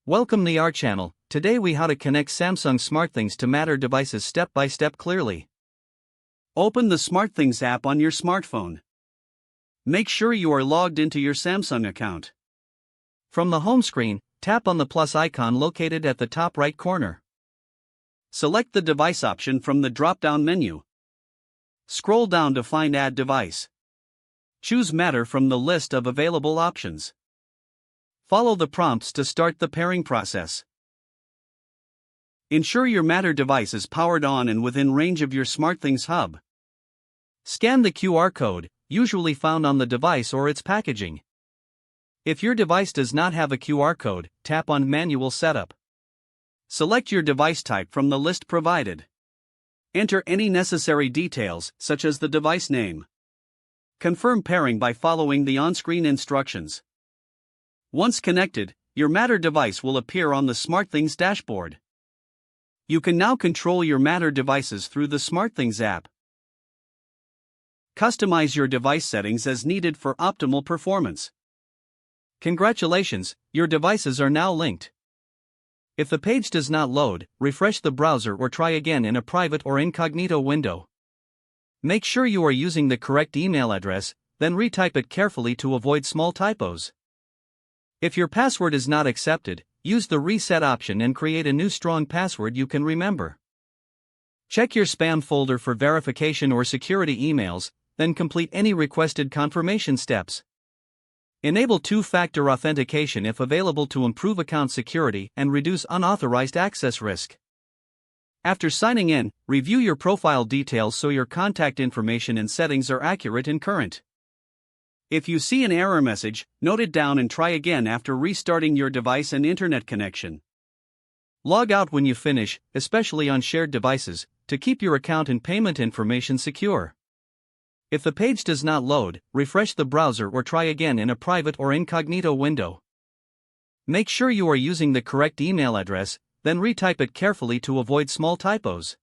Welcome to our channel. Today we how to connect Samsung SmartThings to Matter devices step by step clearly. Open the SmartThings app on your smartphone. Make sure you are logged into your Samsung account. From the home screen, tap on the plus icon located at the top right corner. Select the device option from the drop-down menu. Scroll down to find Add Device. Choose Matter from the list of available options. Follow the prompts to start the pairing process. Ensure your Matter device is powered on and within range of your SmartThings hub. Scan the QR code, usually found on the device or its packaging. If your device does not have a QR code, tap on Manual Setup. Select your device type from the list provided. Enter any necessary details, such as the device name. Confirm pairing by following the on-screen instructions. Once connected, your Matter device will appear on the SmartThings dashboard. You can now control your Matter devices through the SmartThings app. Customize your device settings as needed for optimal performance. Congratulations, your devices are now linked. If the page does not load, refresh the browser or try again in a private or incognito window. Make sure you are using the correct email address, then retype it carefully to avoid small typos. If your password is not accepted, use the reset option and create a new strong password you can remember. Check your spam folder for verification or security emails, then complete any requested confirmation steps. Enable two-factor authentication if available to improve account security and reduce unauthorized access risk. After signing in, review your profile details so your contact information and settings are accurate and current. If you see an error message, note it down and try again after restarting your device and internet connection. Log out when you finish, especially on shared devices, to keep your account and payment information secure. If the page does not load, refresh the browser or try again in a private or incognito window. Make sure you are using the correct email address, then retype it carefully to avoid small typos.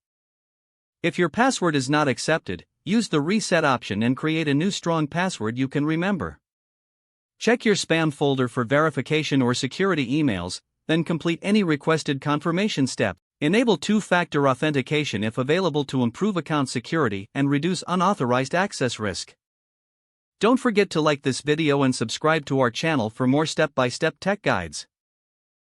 If your password is not accepted, use the reset option and create a new strong password you can remember. Check your spam folder for verification or security emails, then complete any requested confirmation step. Enable two-factor authentication if available to improve account security and reduce unauthorized access risk. Don't forget to like this video and subscribe to our channel for more step-by-step tech guides.